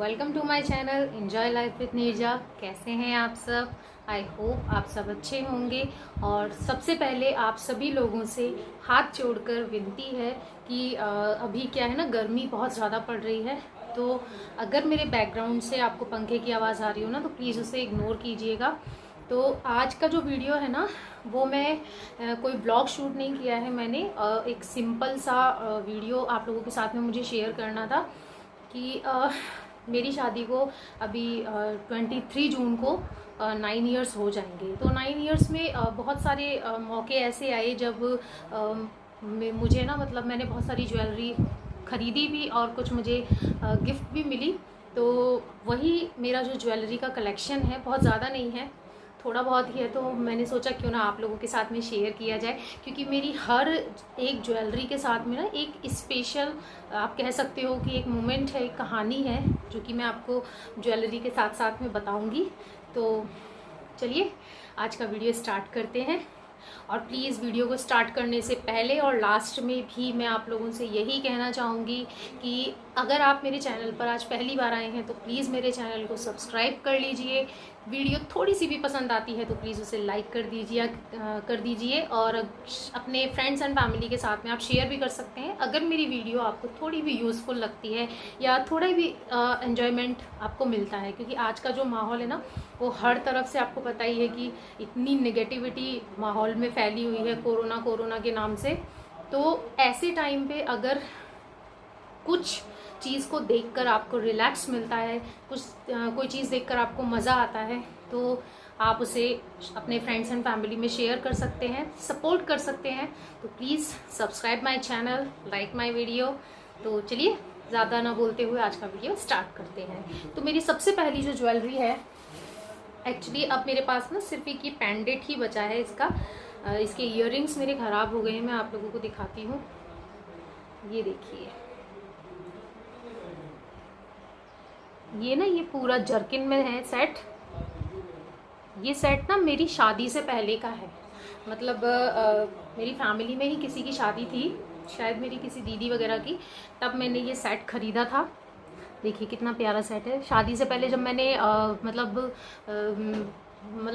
Welcome to my channel enjoy life with Neerja. कैसे हैं आप सब? आई होप आप सब अच्छे होंगे। और सबसे पहले आप सभी लोगों से हाथ जोड़कर विनती है कि अभी क्या है ना, गर्मी बहुत ज़्यादा पड़ रही है। तो अगर मेरे बैकग्राउंड से आपको पंखे की आवाज़ आ रही हो ना, तो प्लीज़ उसे इग्नोर कीजिएगा। तो आज का जो वीडियो है ना, वो मैं कोई ब्लॉग शूट नहीं किया है मैंने। एक सिंपल सा वीडियो आप लोगों के साथ में मुझे शेयर करना था कि मेरी शादी को अभी 23 जून को 9 इयर्स हो जाएंगे। तो 9 इयर्स में बहुत सारे मौके ऐसे आए जब मुझे ना, मतलब मैंने बहुत सारी ज्वेलरी ख़रीदी भी और कुछ मुझे गिफ्ट भी मिली। तो वही मेरा जो ज्वेलरी का कलेक्शन है, बहुत ज़्यादा नहीं है, थोड़ा बहुत ही है। तो मैंने सोचा क्यों ना आप लोगों के साथ में शेयर किया जाए, क्योंकि मेरी हर एक ज्वेलरी के साथ में ना एक स्पेशल, आप कह सकते हो कि एक मोमेंट है, एक कहानी है, जो कि मैं आपको ज्वेलरी के साथ साथ में बताऊंगी। तो चलिए आज का वीडियो स्टार्ट करते हैं। और प्लीज़ वीडियो को स्टार्ट करने से पहले और लास्ट में भी मैं आप लोगों से यही कहना चाहूँगी कि अगर आप मेरे चैनल पर आज पहली बार आए हैं तो प्लीज़ मेरे चैनल को सब्सक्राइब कर लीजिए। वीडियो थोड़ी सी भी पसंद आती है तो प्लीज़ उसे लाइक कर दीजिए और अपने फ्रेंड्स एंड फैमिली के साथ में आप शेयर भी कर सकते हैं। अगर मेरी वीडियो आपको थोड़ी भी यूज़फुल लगती है या थोड़ा भी एन्जॉयमेंट आपको मिलता है, क्योंकि आज का जो माहौल है ना, वो हर तरफ से आपको पता ही है कि इतनी नेगेटिविटी माहौल में फैली हुई है कोरोना के नाम से। तो ऐसे टाइम पे अगर कुछ चीज़ को देखकर आपको रिलैक्स मिलता है, कोई चीज़ देखकर आपको मज़ा आता है, तो आप उसे अपने फ्रेंड्स एंड फैमिली में शेयर कर सकते हैं, सपोर्ट कर सकते हैं। तो please subscribe my channel, like my video. तो चलिए ज़्यादा ना बोलते हुए आज का वीडियो स्टार्ट करते हैं। तो मेरी सबसे पहली जो ज्वेलरी है, एक्चुअली अब मेरे पास ना सिर्फ एक ये पेंडेंट ही बचा है इसका। इसके इयररिंग्स मेरे ख़राब हो गए हैं, मैं आप लोगों को दिखाती हूँ। ये देखिए, ये ना, ये पूरा जर्किन में है सेट। ये सेट ना मेरी शादी से पहले का है, मतलब मेरी फैमिली में ही किसी की शादी थी, शायद मेरी किसी दीदी वगैरह की, तब मैंने ये सेट ख़रीदा था। देखिए कितना प्यारा सेट है। शादी से पहले जब मैंने मतलब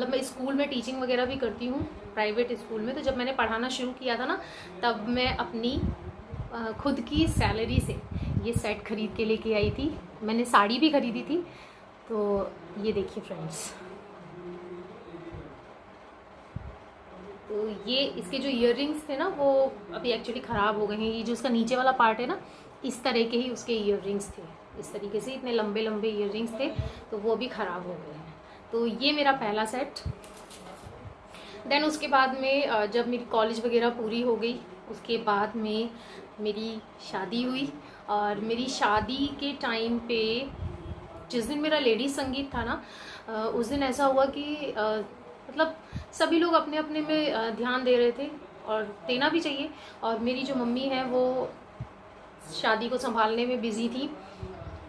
मैं स्कूल में टीचिंग वगैरह भी करती हूँ, प्राइवेट स्कूल में। तो जब मैंने पढ़ाना शुरू किया था ना, तब मैं अपनी खुद की सैलरी से ये सेट खरीद के लेके आई थी। मैंने साड़ी भी खरीदी थी। तो ये देखिए फ्रेंड्स, तो ये इसके जो इयररिंग्स थे ना, वो अभी एक्चुअली ख़राब हो गए हैं। ये जो उसका नीचे वाला पार्ट है ना, इस तरह के ही उसके इयररिंग्स थे, इस तरीके से इतने लंबे लंबे इयररिंग्स थे, तो वो भी ख़राब हो गए हैं। तो ये मेरा पहला सेट। देन उसके बाद में जब मेरी कॉलेज वगैरह पूरी हो गई, उसके बाद में मेरी शादी हुई। और मेरी शादी के टाइम पे जिस दिन मेरा लेडीज संगीत था ना, उस दिन ऐसा हुआ कि मतलब सभी लोग अपने अपने में ध्यान दे रहे थे, और देना भी चाहिए। और मेरी जो मम्मी है वो शादी को संभालने में बिज़ी थी,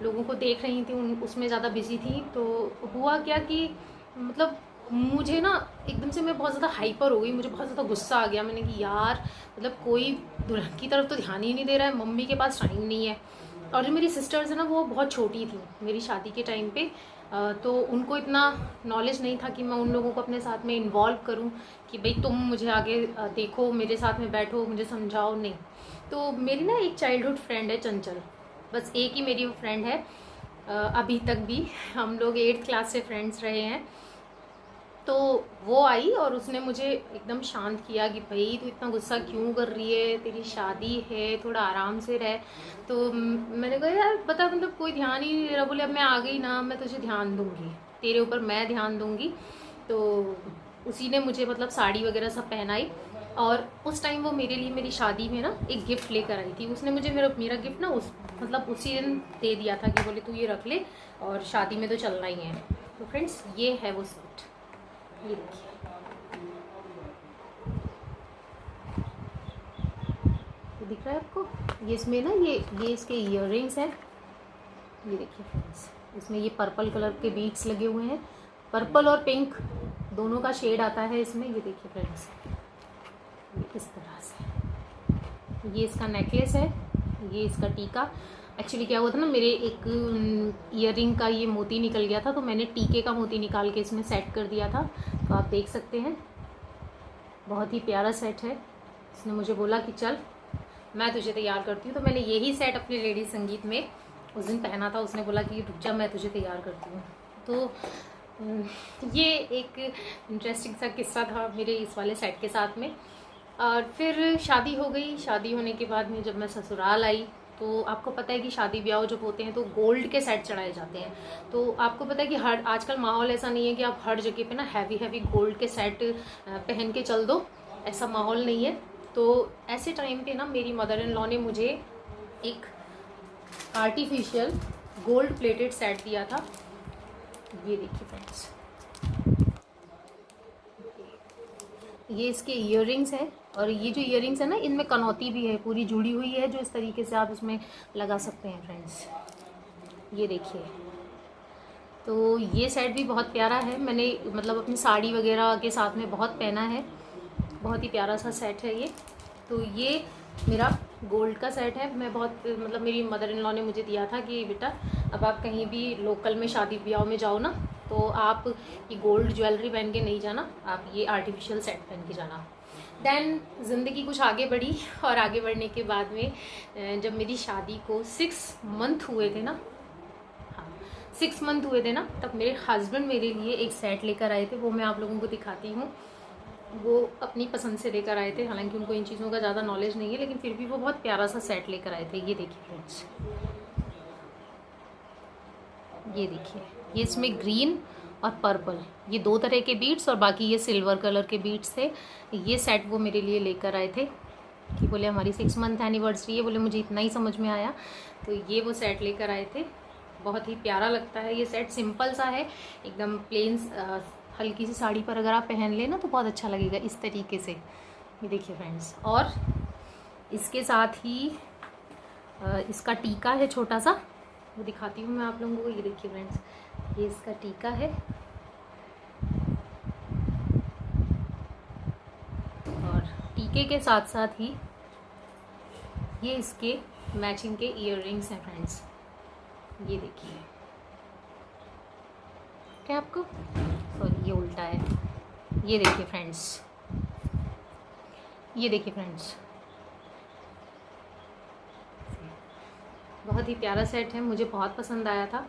लोगों को देख रही थी, उसमें ज़्यादा बिज़ी थी। तो हुआ क्या कि मतलब मुझे ना एकदम से मैं बहुत ज़्यादा हाइपर हो गई, मुझे बहुत ज़्यादा गुस्सा आ गया। मैंने कि यार, मतलब कोई दुल्हन की तरफ तो ध्यान ही नहीं दे रहा है, मम्मी के पास टाइम नहीं है। और जो मेरी सिस्टर्स है ना, वो बहुत छोटी थी मेरी शादी के टाइम पे, तो उनको इतना नॉलेज नहीं था कि मैं उन लोगों को अपने साथ में इन्वॉल्व करूं कि भाई तुम मुझे आगे देखो, मेरे साथ में बैठो, मुझे समझाओ, नहीं। तो मेरी ना एक चाइल्डहुड फ्रेंड है चंचल, बस एक ही मेरी वो फ्रेंड है। अभी तक भी हम लोग 8th क्लास से फ्रेंड्स रहे हैं। तो वो आई और उसने मुझे एकदम शांत किया कि भाई तू इतना गुस्सा क्यों कर रही है, तेरी शादी है, थोड़ा आराम से रह। तो मैंने कहा यार बता, मतलब कोई ध्यान ही नहीं दे रहा। बोले अब मैं आ गई ना, मैं तुझे ध्यान दूंगी, तेरे ऊपर मैं ध्यान दूंगी। तो उसी ने मुझे मतलब साड़ी वगैरह सब पहनाई। और उस टाइम वो मेरे लिए मेरी शादी में ना एक गिफ्ट लेकर आई थी। उसने मुझे मेरा गिफ्ट ना उसी दिन दे दिया था कि बोले तू ये रख ले, और शादी में तो चलना ही है। तो फ्रेंड्स, ये है वो सेट, ये देखिए। तो दिख रहा है आपको, ये इसमें ना ये इसके इयररिंग्स हैं। ये देखिए फ्रेंड्स, इसमें ये पर्पल कलर के बीड्स लगे हुए हैं, पर्पल और पिंक दोनों का शेड आता है इसमें। ये देखिए फ्रेंड्स, ये इस तरह से, ये इसका नेकलेस है। ये इसका टीका। एक्चुअली क्या हुआ था ना, मेरे एक ईयरिंग का ये मोती निकल गया था, तो मैंने टीके का मोती निकाल के इसमें सेट कर दिया था। तो आप देख सकते हैं बहुत ही प्यारा सेट है। इसने मुझे बोला कि चल मैं तुझे तैयार करती हूँ, तो मैंने यही सेट अपने लेडी संगीत में उस दिन पहना था। उसने बोला कि रुक जा मैं तुझे तैयार करती हूँ। तो ये एक इंटरेस्टिंग सा किस्सा था मेरे इस वाले सेट के साथ में। और फिर शादी हो गई। शादी होने के बाद में जब मैं ससुराल आई, तो आपको पता है कि शादी ब्याह जब होते हैं तो गोल्ड के सेट चढ़ाए जाते हैं। तो आपको पता है कि हर आजकल माहौल ऐसा नहीं है कि आप हर जगह पे ना हैवी हैवी गोल्ड के सेट पहन के चल दो, ऐसा माहौल नहीं है। तो ऐसे टाइम पे ना मेरी मदर इन लॉ ने मुझे एक आर्टिफिशियल गोल्ड प्लेटेड सेट दिया था। ये देखिए फ्रेंड्स, ये इसके इयररिंग्स हैं। और ये जो इयररिंग्स है ना, इनमें कनौती भी है, पूरी जुड़ी हुई है, जो इस तरीके से आप इसमें लगा सकते हैं फ्रेंड्स। ये देखिए, तो ये सेट भी बहुत प्यारा है। मैंने मतलब अपनी साड़ी वगैरह के साथ में बहुत पहना है। बहुत ही प्यारा सा सेट है ये। तो ये मेरा गोल्ड का सेट है। मैं बहुत मतलब मेरी मदर इन लॉ ने मुझे दिया था कि बेटा अब आप कहीं भी लोकल में शादी ब्याह में जाओ ना, तो आप ये गोल्ड ज्वेलरी पहन के नहीं जाना, आप ये आर्टिफिशियल सेट पहन के जाना। देन ज़िंदगी कुछ आगे बढ़ी, और आगे बढ़ने के बाद में जब मेरी शादी को 6 मंथ हुए थे ना, 6 मंथ हुए थे ना, तब मेरे हस्बैंड मेरे लिए एक सेट लेकर आए थे। वो मैं आप लोगों को दिखाती हूँ। वो अपनी पसंद से लेकर आए थे, हालांकि उनको इन चीज़ों का ज़्यादा नॉलेज नहीं है, लेकिन फिर भी वो बहुत प्यारा सा सेट लेकर आए थे। ये देखिए फ्रेंड्स, ये देखिए, ये इसमें ग्रीन और पर्पल, ये 2 तरह के बीड्स, और बाकी ये सिल्वर कलर के बीड्स थे। ये सेट वो मेरे लिए लेकर आए थे कि बोले हमारी 6 मंथ एनिवर्सरी है, बोले मुझे इतना ही समझ में आया, तो ये वो सेट लेकर आए थे। बहुत ही प्यारा लगता है ये सेट, सिंपल सा है एकदम प्लेन। हल्की सी साड़ी पर अगर आप पहन लेना तो बहुत अच्छा लगेगा इस तरीके से। ये देखिए फ्रेंड्स, और इसके साथ ही इसका टीका है छोटा सा, वो दिखाती हूँ मैं आप लोगों को। ये देखिए फ्रेंड्स, ये इसका टीका है, और टीके के साथ साथ ही ये इसके मैचिंग के ईयररिंग्स हैं फ्रेंड्स। ये देखिए, क्या आपको, सॉरी ये उल्टा है। ये देखिए फ्रेंड्स, ये देखिए फ्रेंड्स, बहुत ही प्यारा सेट है, मुझे बहुत पसंद आया था।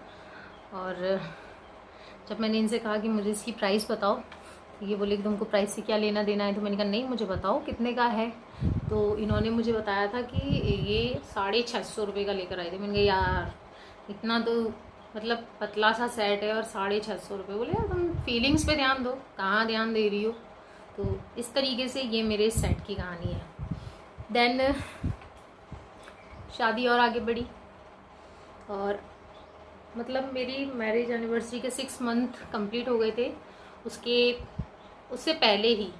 और जब मैंने इनसे कहा कि मुझे इसकी प्राइस बताओ, तो ये बोले कि तुमको प्राइस से क्या लेना देना है। तो मैंने कहा नहीं, मुझे बताओ कितने का है। तो इन्होंने मुझे बताया था कि ये 650 रुपये का लेकर आए थे। मैंने कहा यार इतना तो मतलब पतला सा सेट है और 650 रुपये। बोले यार तुम फीलिंग्स पे ध्यान दो, कहाँ ध्यान दे रही हो। तो इस तरीके से ये मेरे सेट की कहानी है। देन शादी और आगे बढ़ी, और मतलब मेरी मैरिज एनिवर्सरी के 6 मंथ कंप्लीट हो गए थे। उससे पहले ही,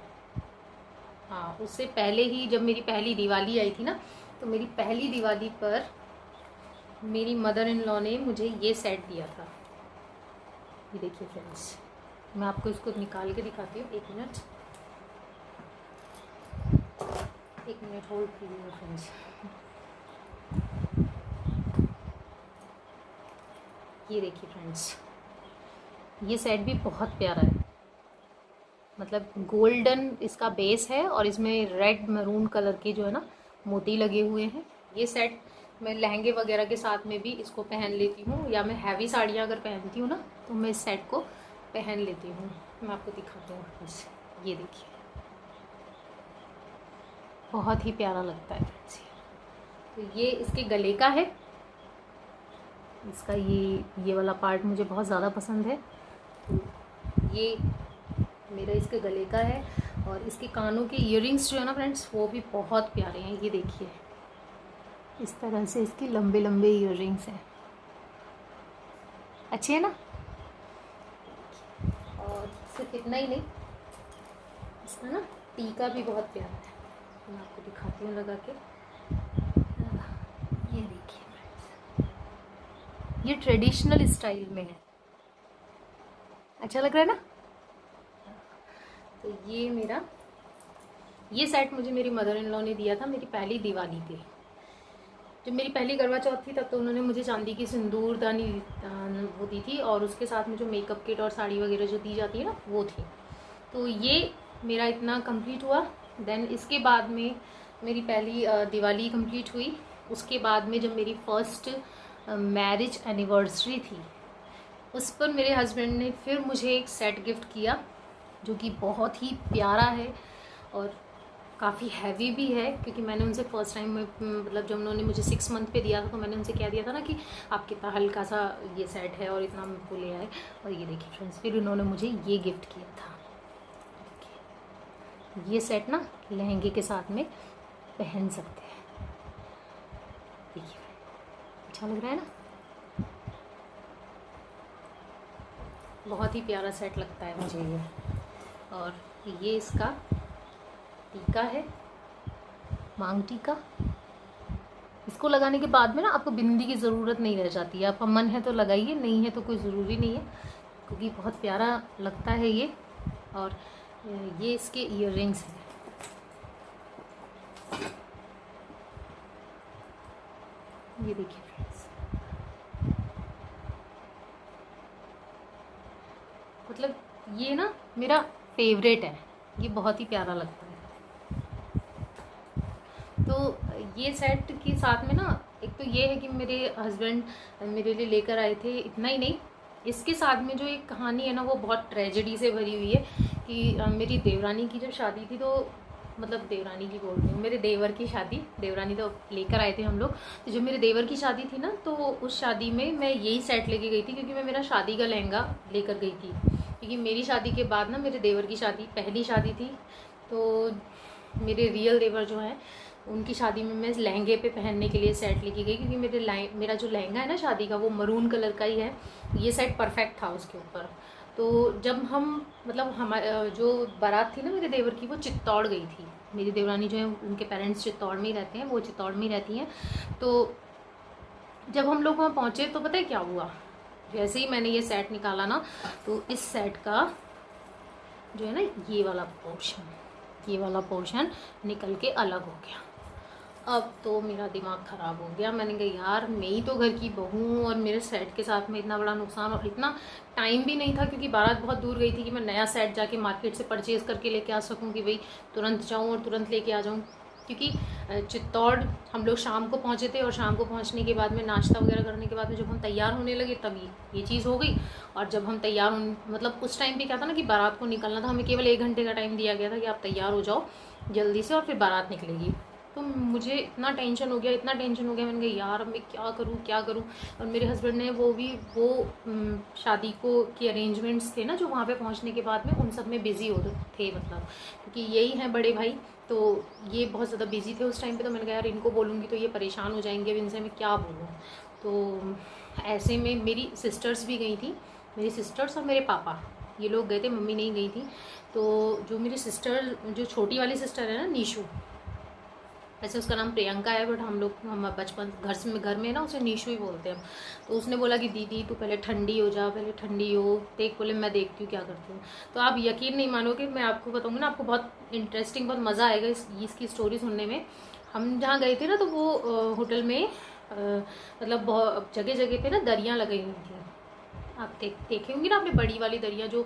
हाँ उससे पहले ही जब मेरी पहली दिवाली आई थी ना, तो मेरी पहली दिवाली पर मेरी मदर इन लॉ ने मुझे ये सेट दिया था। ये देखिए फ्रेंड्स, मैं आपको इसको निकाल के दिखाती हूँ। एक मिनट होल्ड कीजिए फ्रेंड्स। ये देखिए फ्रेंड्स, ये सेट भी बहुत प्यारा है। मतलब गोल्डन इसका बेस है, और इसमें रेड मैरून कलर के जो है ना मोती लगे हुए हैं। ये सेट मैं लहंगे वगैरह के साथ में भी इसको पहन लेती हूँ, या मैं हैवी साड़ियाँ अगर पहनती हूँ ना, तो मैं इस सेट को पहन लेती हूँ। मैं आपको दिखाती हूँ फ्रेंड्स, ये देखिए, बहुत ही प्यारा लगता है फ्रेंड्स। तो ये इसके गले का है, इसका ये वाला पार्ट मुझे बहुत ज़्यादा पसंद है। तो ये मेरा इसके गले का है, और इसके कानों के इयररिंग्स जो है ना फ्रेंड्स, वो भी बहुत प्यारे हैं। ये देखिए, इस तरह से इसके लंबे लंबे इयररिंग्स हैं, अच्छे है ना। और सिर्फ इतना ही नहीं, इसका ना टीका भी बहुत प्यारा है। मैं आपको दिखाती हूँ लगा के। ये देखिए फ्रेंड्स, ये ट्रेडिशनल स्टाइल में है, अच्छा लग रहा है ना। तो ये सेट मुझे मेरी मदर इन लॉ ने दिया था मेरी पहली दिवाली पे। जब मेरी पहली करवा चौथ थी तब तो उन्होंने मुझे चांदी की सिंदूरदानी वो दी थी, और उसके साथ में जो मेकअप किट और साड़ी वगैरह जो दी जाती है ना वो थी। तो ये मेरा इतना कंप्लीट हुआ। देन इसके बाद में मेरी पहली दिवाली कंप्लीट हुई। उसके बाद में जब मेरी फर्स्ट मैरिज एनिवर्सरी थी, उस पर मेरे हस्बैंड ने फिर मुझे एक सेट गिफ्ट किया जो कि बहुत ही प्यारा है और काफ़ी हैवी भी है, क्योंकि मैंने उनसे फर्स्ट टाइम में मतलब जब उन्होंने मुझे 6 मंथ पे दिया था तो मैंने उनसे कह दिया था ना कि आप कितना हल्का सा ये सेट है और इतना वो ले आए। और ये देखिए फ्रेंड्स, फिर उन्होंने मुझे ये गिफ्ट किया था। ये सेट ना लहंगे के साथ में पहन सकते हैं। देखिए अच्छा लग रहा है ना, बहुत ही प्यारा सेट लगता है मुझे ये। और ये इसका टीका है, मांग टीका। इसको लगाने के बाद में ना आपको बिंदी की ज़रूरत नहीं रह जाती है। आपका मन है तो लगाइए, नहीं है तो कोई ज़रूरी नहीं है, क्योंकि बहुत प्यारा लगता है ये। और ये इसके ईयर रिंग्स हैं। ये देखिए फ्रेंड्स, मतलब ये ना मेरा फेवरेट है, ये बहुत ही प्यारा लगता है। तो ये सेट के साथ में ना एक तो ये है कि मेरे हस्बैंड मेरे लिए लेकर आए थे। इतना ही नहीं, इसके साथ में जो एक कहानी है ना वो बहुत ट्रेजेडी से भरी हुई है कि मेरी देवरानी की जब शादी थी, तो मतलब देवरानी की बोल रही हूँ, मेरे देवर की शादी, देवरानी तो लेकर आए थे हम लोग। तो जब मेरे देवर की शादी थी ना, तो उस शादी में मैं यही सेट लेके गई थी, क्योंकि मैं मेरा शादी का लहंगा लेकर गई थी। क्योंकि मेरी शादी के बाद ना मेरे देवर की शादी पहली शादी थी, तो मेरे रियल देवर जो हैं उनकी शादी में मैं लहंगे पे पहनने के लिए सेट लेके गई, क्योंकि मेरा जो लहंगा है ना शादी का वो मरून कलर का ही है। ये सेट परफेक्ट था उसके ऊपर। तो जब हम मतलब हमारे जो बारात थी ना मेरे देवर की, वो चित्तौड़ गई थी। मेरी देवरानी जो है उनके पेरेंट्स चित्तौड़ में ही रहते हैं, वो चित्तौड़ में ही रहती हैं। तो जब हम लोग वहाँ पहुँचे तो पता है क्या हुआ, जैसे ही मैंने ये सेट निकाला ना, तो इस सेट का जो है ना ये वाला पोर्शन निकल के अलग हो गया। अब तो मेरा दिमाग ख़राब हो गया। मैंने कहा यार मैं ही तो घर की बहू हूँ और मेरे सेट के साथ में इतना बड़ा नुकसान, और इतना टाइम भी नहीं था क्योंकि बारात बहुत दूर गई थी कि मैं नया सेट जाके मार्केट से परचेज़ करके लेके आ सकूँ कि भाई तुरंत जाऊँ और तुरंत लेके आ जाऊँ। क्योंकि चित्तौड़ हम लोग शाम को पहुँचे थे, और शाम को पहुँचने के बाद में नाश्ता वगैरह करने के बाद में जब हम तैयार होने लगे तभी ये चीज़ हो गई। और जब हम तैयार मतलब उस टाइम पे क्या था ना कि बारात को निकलना था, हमें केवल 1 घंटे का टाइम दिया गया था कि आप तैयार हो जाओ जल्दी से और फिर बारात निकलेगी। तो मुझे इतना टेंशन हो गया, मैंने कहा यार मैं क्या करूँ। और मेरे हस्बैंड ने वो शादी को की अरेंजमेंट्स थे ना जो वहाँ पे पहुँचने के बाद में उन सब में बिज़ी हो थे, मतलब क्योंकि यही हैं बड़े भाई, तो ये बहुत ज़्यादा बिजी थे उस टाइम पे। तो मैंने कहा यार इनको बोलूँगी तो ये परेशान हो जाएंगे, अब इनसे मैं क्या बोलूँ। तो ऐसे में मेरी सिस्टर्स भी गई थी, मेरी सिस्टर्स और मेरे पापा, ये लोग गए थे, मम्मी नहीं गई थी। तो जो मेरी सिस्टर, जो छोटी वाली सिस्टर है ना नीशू, वैसे उसका नाम प्रियंका है, बट हम बचपन घर में ना उसे नीशू ही बोलते हैं। तो उसने बोला कि दीदी तू पहले ठंडी हो जा, देख, बोले मैं देखती हूँ क्या करती हूँ। तो आप यकीन नहीं मानोगे, मैं आपको बताऊँगी ना, आपको बहुत इंटरेस्टिंग, बहुत मज़ा आएगा इसकी स्टोरी सुनने में। हम जहाँ गए थे ना, तो वो होटल में मतलब बहुत जगह जगह पे ना दरियाँ लगाई हुई थी। आप देखे होंगे ना आपने, बड़ी वाली दरिया जो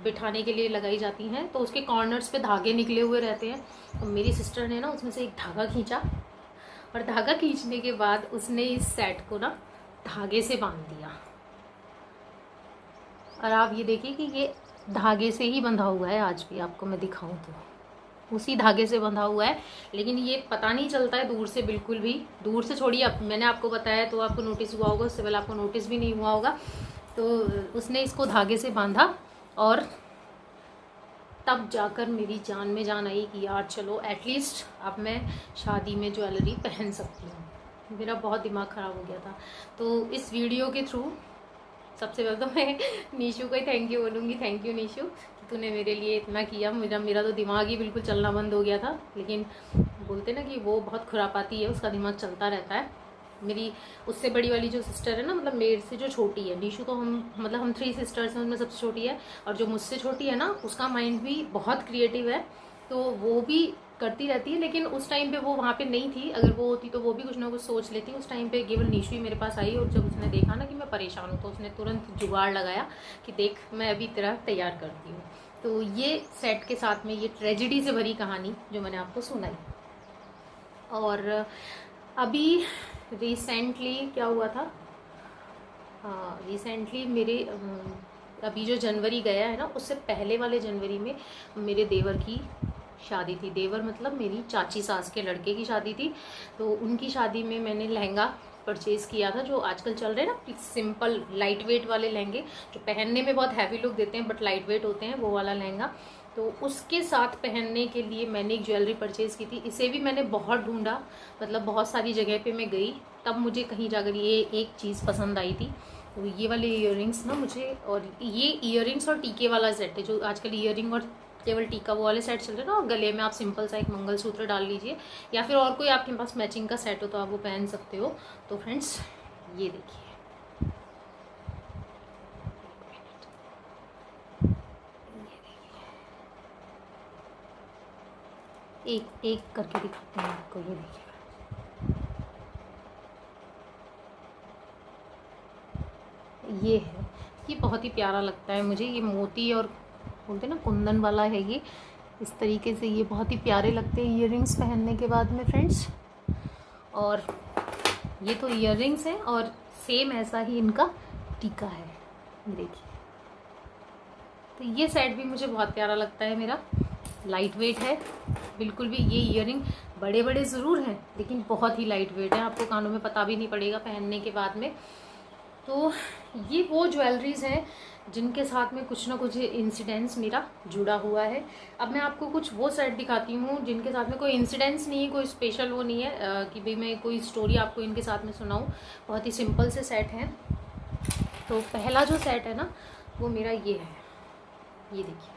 बिठाने के लिए लगाई जाती हैं, तो उसके कॉर्नर्स पे धागे निकले हुए रहते हैं। तो मेरी सिस्टर ने ना उसमें से एक धागा खींचा, और धागा खींचने के बाद उसने इस सेट को ना धागे से बांध दिया। और आप ये देखिए कि ये धागे से ही बंधा हुआ है, आज भी आपको मैं दिखाऊं तो उसी धागे से बंधा हुआ है। लेकिन ये पता नहीं चलता है दूर से, बिल्कुल भी दूर से छोड़िए, मैंने आपको बताया तो आपको नोटिस हुआ होगा, उससे पहले आपको नोटिस भी नहीं हुआ होगा। तो उसने इसको धागे से बांधा, और तब जाकर मेरी जान में जान आई कि यार चलो एटलीस्ट अब मैं शादी में ज्वेलरी पहन सकती हूँ। मेरा बहुत दिमाग ख़राब हो गया था। तो इस वीडियो के थ्रू सबसे पहले तो मैं नीशू को ही थैंक यू बोलूँगी। थैंक यू नीशू, तूने मेरे लिए इतना किया। मेरा तो दिमाग ही बिल्कुल चलना बंद हो गया था। लेकिन बोलते ना कि वो बहुत खुरापाती है, उसका दिमाग चलता रहता है। मेरी उससे बड़ी वाली जो सिस्टर है ना, मतलब मेरे से जो छोटी है, नीशू तो हम 3 सिस्टर्स हैं, उनमें सबसे छोटी है। और जो मुझसे छोटी है ना, उसका माइंड भी बहुत क्रिएटिव है। तो वो भी करती रहती है, लेकिन उस टाइम पे वो वहाँ पे नहीं थी। अगर वो होती तो वो भी कुछ ना कुछ सोच लेती। उस टाइम पे केवल निशु ही मेरे पास आई, और जब उसने देखा ना कि मैं परेशान हूँ तो उसने तुरंत जुगाड़ लगाया कि देख मैं अभी तेरा तैयार करती हूँ। तो ये सेट के साथ में ये ट्रेजेडी से भरी कहानी जो मैंने आपको सुनाई। और अभी रिसेंटली क्या हुआ था, हाँ रिसेंटली मेरे अभी जो जनवरी गया है ना, उससे पहले वाले जनवरी में मेरे देवर की शादी थी। देवर मतलब मेरी चाची सास के लड़के की शादी थी। तो उनकी शादी में मैंने लहंगा परचेज़ किया था, जो आजकल चल रहे हैं ना सिंपल लाइट वेट वाले लहंगे, जो पहनने में बहुत हैवी लुक देते हैं बट लाइट वेट होते हैं, वो वाला लहंगा। तो उसके साथ पहनने के लिए मैंने एक ज्वेलरी परचेज़ की थी। इसे भी मैंने बहुत ढूंढा, मतलब बहुत सारी जगह पे मैं गई, तब मुझे कहीं जाकर ये एक चीज़ पसंद आई थी। तो ये वाले इयररिंग्स ना मुझे, और ये इयररिंग्स और टीके वाला सेट है, जो आजकल इयररिंग और केवल टीका वो वाले सेट चल रहे हैं ना, और गले में आप सिंपल सा एक मंगलसूत्र डाल लीजिए, या फिर और कोई आपके पास मैचिंग का सेट हो तो आप वो पहन सकते हो। तो फ्रेंड्स ये देखिए, एक एक करके दिखाते हैं आपको। ये देखिए, ये है, ये बहुत ही प्यारा लगता है मुझे। ये मोती और बोलते हैं ना कुंदन वाला है ये, इस तरीके से ये बहुत ही प्यारे लगते हैं इयररिंग्स पहनने के बाद में फ्रेंड्स। और ये तो इयररिंग्स हैं, और सेम ऐसा ही इनका टीका है, ये देखिए। तो ये सेट भी मुझे बहुत प्यारा लगता है मेरा, लाइट वेट है बिल्कुल भी। ये इयररिंग बड़े बड़े ज़रूर हैं लेकिन बहुत ही लाइट वेट है, आपको कानों में पता भी नहीं पड़ेगा पहनने के बाद में। तो ये वो ज्वेलरीज़ हैं जिनके साथ में कुछ ना कुछ इंसिडेंस मेरा जुड़ा हुआ है। अब मैं आपको कुछ वो सेट दिखाती हूँ जिनके साथ में कोई इंसिडेंस नहीं है, कोई स्पेशल वो नहीं है कि भाई मैं कोई स्टोरी आपको इनके साथ में सुनाऊँ। बहुत ही सिंपल से सेट हैं। तो पहला जो सेट है ना वो मेरा ये है, ये देखिए।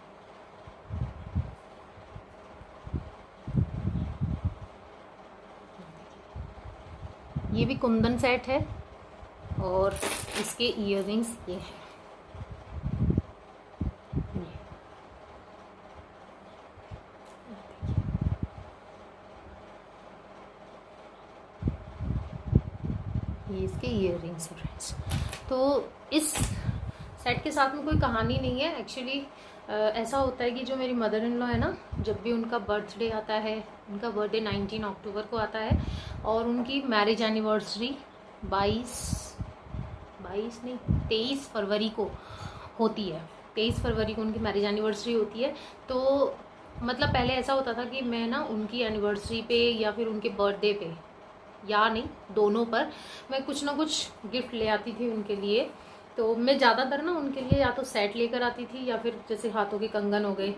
ये भी कुंदन सेट है, और इसके इयररिंग्स ये हैं। ये इसके इयररिंग्स हैं फ्रेंड्स। तो इस सेट के साथ में कोई कहानी नहीं है एक्चुअली। ऐसा होता है कि जो मेरी मदर इन लॉ है ना, जब भी उनका बर्थडे आता है, उनका बर्थडे 19 अक्टूबर को आता है, और उनकी मैरिज एनिवर्सरी 23 फरवरी को होती है। 23 फरवरी को उनकी मैरिज एनिवर्सरी होती है। तो मतलब पहले ऐसा होता था कि मैं ना उनकी एनिवर्सरी पे या फिर उनके बर्थडे पे, या नहीं दोनों पर, मैं कुछ ना कुछ गिफ्ट ले आती थी उनके लिए। तो मैं ज़्यादातर ना उनके लिए या तो सेट लेकर आती थी, या फिर जैसे हाथों के कंगन हो गए,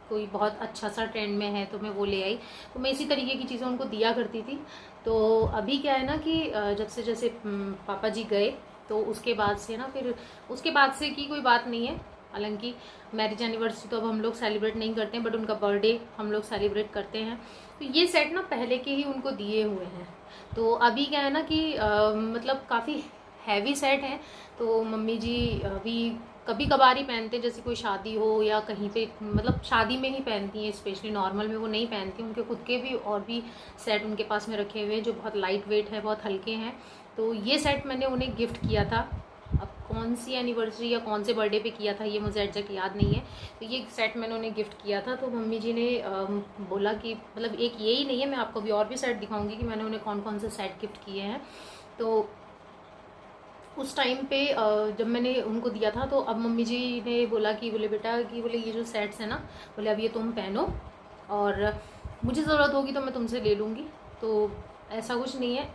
कोई बहुत अच्छा सा ट्रेंड में है तो मैं वो ले आई। तो मैं इसी तरीके की चीज़ें उनको दिया करती थी। तो अभी क्या है ना कि जब से जैसे पापा जी गए, तो उसके बाद से ना, फिर उसके बाद से की कोई बात नहीं है। हालांकि मैरिज एनिवर्सरी तो अब हम लोग सेलिब्रेट नहीं करते हैं, बट उनका बर्थडे हम लोग सेलिब्रेट करते हैं। तो ये सेट ना पहले के ही उनको दिए हुए हैं। तो अभी क्या है ना कि मतलब काफ़ी हैवी सेट हैं। तो मम्मी जी अभी कभी कभार ही पहनते, जैसे कोई शादी हो या कहीं पे, मतलब शादी में ही पहनती हैं, स्पेशली नॉर्मल में वो नहीं पहनती। उनके खुद के भी और भी सेट उनके पास में रखे हुए हैं जो बहुत लाइट वेट है, बहुत हल्के हैं। तो ये सेट मैंने उन्हें गिफ्ट किया था। अब कौन सी एनिवर्सरी या कौन से बर्थडे पे किया था ये मुझे एग्जैक्ट याद नहीं है। तो ये सेट मैंने उन्हें गिफ्ट किया था। तो मम्मी जी ने बोला कि मतलब एक यही नहीं है, मैं आपको भी और भी सेट दिखाऊंगी कि मैंने उन्हें कौन कौन से सेट गिफ्ट किए हैं। तो उस टाइम पे जब मैंने उनको दिया था, तो अब मम्मी जी ने बोला कि बोले बेटा कि बोले ये जो सेट्स हैं ना, बोले अब ये तुम पहनो, और मुझे ज़रूरत होगी तो मैं तुमसे ले लूँगी। तो ऐसा कुछ नहीं है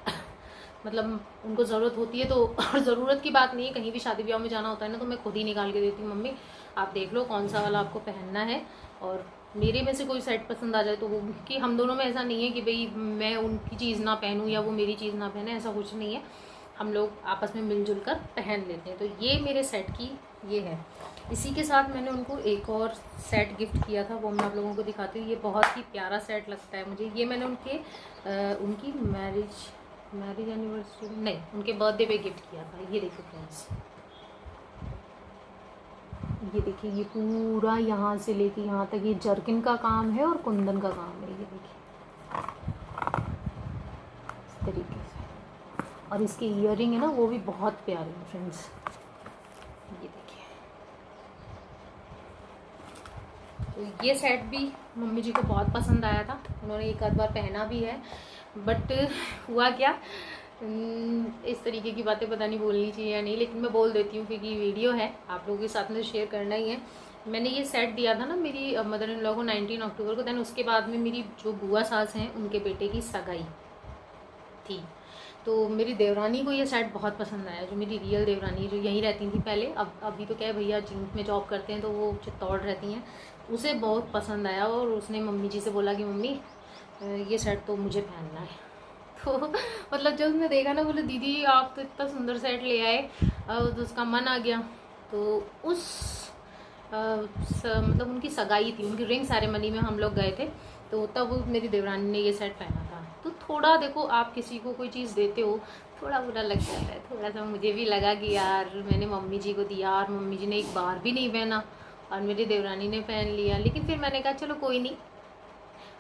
मतलब उनको ज़रूरत होती है तो और ज़रूरत की बात नहीं है, कहीं भी शादी ब्याह में जाना होता है ना तो मैं खुद ही निकाल के देती हूँ, मम्मी आप देख लो कौन सा वाला आपको पहनना है, और मेरे में से कोई सेट पसंद आ जाए तो वो, कि हम दोनों में ऐसा नहीं है कि भाई मैं उनकी चीज़ ना पहनूँ या वो मेरी चीज़ ना पहने, ऐसा कुछ नहीं है। हम लोग आपस में मिलजुल कर पहन लेते हैं। तो ये मेरे सेट की ये है। इसी के साथ मैंने उनको एक और सेट गिफ्ट किया था, वो मैं आप लोगों को दिखाती हूँ। ये बहुत ही प्यारा सेट लगता है मुझे। ये मैंने उनकी मैरिज एनिवर्सरी नहीं, उनके बर्थडे पे गिफ्ट किया था। ये देखो फ्रेंड्स, ये देखिए, ये पूरा यहाँ से लेके यहाँ तक ये जर्किन का काम है और कुंदन का काम है। ये देखिए इस तरीके से, और इसके ईयरिंग है ना वो भी बहुत प्यारे हैं फ्रेंड्स। ये देखिए, तो ये सेट भी मम्मी जी को बहुत पसंद आया था, उन्होंने एक आध बार पहना भी है। बट हुआ क्या, इस तरीके की बातें पता नहीं बोलनी चाहिए या नहीं, लेकिन मैं बोल देती हूँ क्योंकि वीडियो है, आप लोगों के साथ में शेयर करना ही है। मैंने ये सेट दिया था ना मेरी मदर इन लॉ को 19 अक्टूबर को, देन उसके बाद में मेरी जो बुआ सास हैं उनके बेटे की सगाई थी, तो मेरी देवरानी को ये सेट बहुत पसंद आया, जो मेरी रियल देवरानी जो यहीं रहती थी पहले, अब अभी तो क्या है भैया जिंक में जॉब करते हैं तो वो चित्तौड़ रहती हैं, उसे बहुत पसंद आया और उसने मम्मी जी से बोला कि मम्मी ये सेट तो मुझे पहनना है। तो मतलब जब उसने देखा ना, बोले दीदी आप तो इतना सुंदर सेट ले आए, तो उसका मन आ गया। तो उस मतलब उनकी सगाई थी, उनकी रिंग सेरेमनी में हम लोग गए थे, तो तब मेरी देवरानी ने ये सेट पहना था। तो थोड़ा देखो, आप किसी को कोई चीज़ देते हो थोड़ा बुरा लग जाता है, थोड़ा सा मुझे भी लगा कि यार मैंने मम्मी जी को दिया और मम्मी जी ने एक बार भी नहीं पहना और मेरी देवरानी ने पहन लिया। लेकिन फिर मैंने कहा चलो कोई नहीं,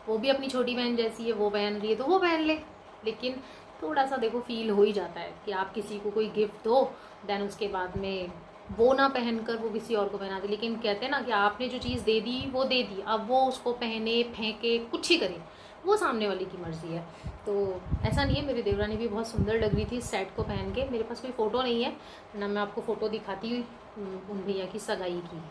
वो भी अपनी छोटी बहन जैसी है, वो पहन रही है तो वो पहन ले। लेकिन थोड़ा सा देखो फील हो ही जाता है कि आप किसी को कोई गिफ्ट दो, देन उसके बाद में वो ना पहनकर वो किसी और को पहना दे। लेकिन कहते हैं ना कि आपने जो चीज़ दे दी वो दे दी, अब वो उसको पहने फेंके कुछ ही करे, वो सामने वाले की मर्ज़ी है। तो ऐसा नहीं है, मेरी देवरानी भी बहुत सुंदर लग रही थी इस सेट को पहन के। मेरे पास कोई फ़ोटो नहीं है ना, मैं आपको फ़ोटो दिखाती हुई उन भैया की सगाई की,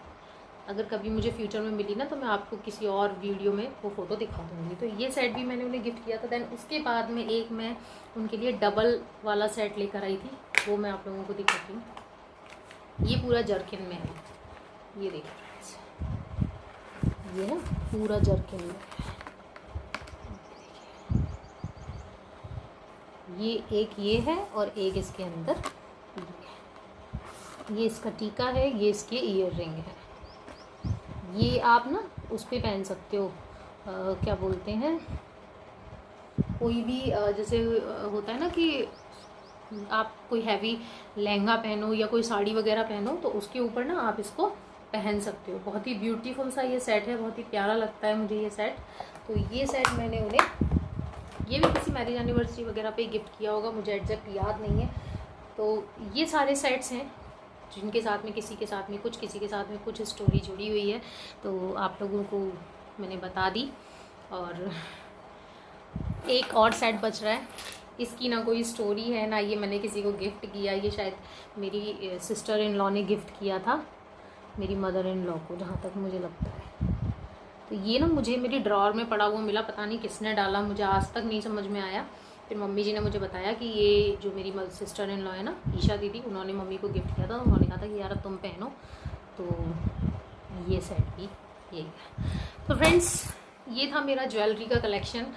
अगर कभी मुझे फ्यूचर में मिली ना तो मैं आपको किसी और वीडियो में वो फ़ोटो दिखा दूँगी। तो ये सेट भी मैंने उन्हें गिफ्ट किया था। देन उसके बाद में एक मैं उनके लिए डबल वाला सेट लेकर आई थी, वो मैं आप लोगों को दिखाती हूँ। ये पूरा जर्किन में है, ये देखिए फ्रेंड्स, ये ना पूरा जर्किन में है। ये एक ये है और एक इसके अंदर ये इसका टीका है, ये इसके ईयर रिंग है। ये आप ना उस पर पहन सकते हो, क्या बोलते हैं, कोई भी जैसे होता है ना कि आप कोई हैवी लहंगा पहनो या कोई साड़ी वगैरह पहनो तो उसके ऊपर ना आप इसको पहन सकते हो। बहुत ही ब्यूटीफुल सा ये सेट है, बहुत ही प्यारा लगता है मुझे ये सेट। तो ये सेट मैंने उन्हें, ये भी किसी मैरिज एनिवर्सरी वगैरह पे गिफ्ट किया होगा, मुझे एग्जैक्ट याद नहीं है। तो ये सारे सेट्स हैं जिनके साथ में किसी के साथ में कुछ, किसी के साथ में कुछ स्टोरी जुड़ी हुई है, तो आप लोगों को मैंने बता दी। और एक और सेट बच रहा है, इसकी ना कोई स्टोरी है ना ये मैंने किसी को गिफ्ट किया, ये शायद मेरी सिस्टर इन लॉ ने गिफ्ट किया था मेरी मदर इन लॉ को, जहाँ तक मुझे लगता है। तो ये ना मुझे मेरी ड्रॉर में पड़ा हुआ मिला, पता नहीं किसने डाला, मुझे आज तक नहीं समझ में आया। फिर मम्मी जी ने मुझे बताया कि ये जो मेरी सिस्टर इन लॉ है ना, ईशा दीदी, उन्होंने मम्मी को गिफ्ट किया था, तो उन्होंने कहा था कि यार तुम पहनो। तो ये सेट भी ये है। तो फ्रेंड्स ये था मेरा ज्वेलरी का कलेक्शन।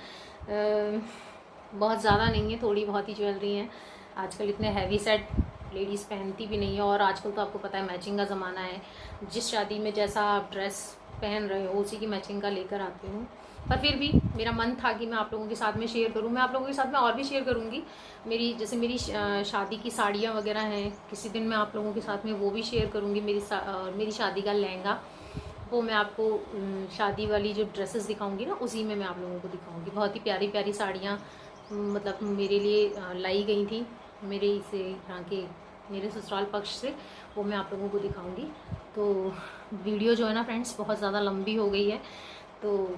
बहुत ज़्यादा नहीं है, थोड़ी बहुत ही ज्वेलरी हैं। आजकल इतने हैवी सेट लेडीज़ पहनती भी नहीं है, और आजकल तो आपको पता है मैचिंग का ज़माना है, जिस शादी में जैसा आप ड्रेस पहन रहे हो उसी की मैचिंग का लेकर आती हूँ। पर फिर भी मेरा मन था कि मैं आप लोगों के साथ में शेयर करूँ। मैं आप लोगों के साथ में और भी शेयर करूँगी, मेरी जैसे मेरी शादी की साड़ियाँ वगैरह हैं, किसी दिन मैं आप लोगों के साथ में वो भी शेयर करूँगी। मेरी शादी का लहंगा, वो मैं आपको शादी वाली जो ड्रेसेस दिखाऊंगी ना उसी में मैं आप लोगों को दिखाऊंगी। बहुत ही प्यारी प्यारी साड़ियाँ मतलब मेरे लिए लाई गई थी मेरे से यहाँ के मेरे ससुराल पक्ष से, वो मैं आप लोगों को दिखाऊंगी। तो वीडियो जो है ना फ्रेंड्स बहुत ज़्यादा लंबी हो गई है, तो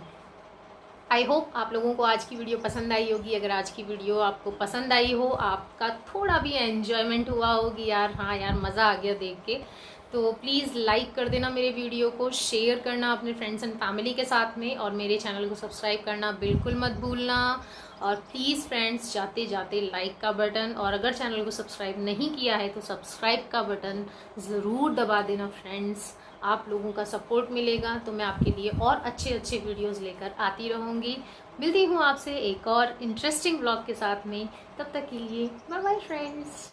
आई होप आप लोगों को आज की वीडियो पसंद आई होगी। अगर आज की वीडियो आपको पसंद आई हो, आपका थोड़ा भी एन्जॉयमेंट हुआ होगी, यार हाँ यार मज़ा आ गया देख के, तो प्लीज़ लाइक कर देना मेरे वीडियो को, शेयर करना अपने फ्रेंड्स एंड फैमिली के साथ में, और मेरे चैनल को सब्सक्राइब करना बिल्कुल मत भूलना। और प्लीज़ फ्रेंड्स जाते जाते लाइक का बटन, और अगर चैनल को सब्सक्राइब नहीं किया है तो सब्सक्राइब का बटन ज़रूर दबा देना फ्रेंड्स। आप लोगों का सपोर्ट मिलेगा तो मैं आपके लिए और अच्छे अच्छे वीडियोज़ लेकर आती रहूँगी। मिलती हूँ आपसे एक और इंटरेस्टिंग ब्लॉग के साथ में, तब तक के लिए बाय बाय फ्रेंड्स।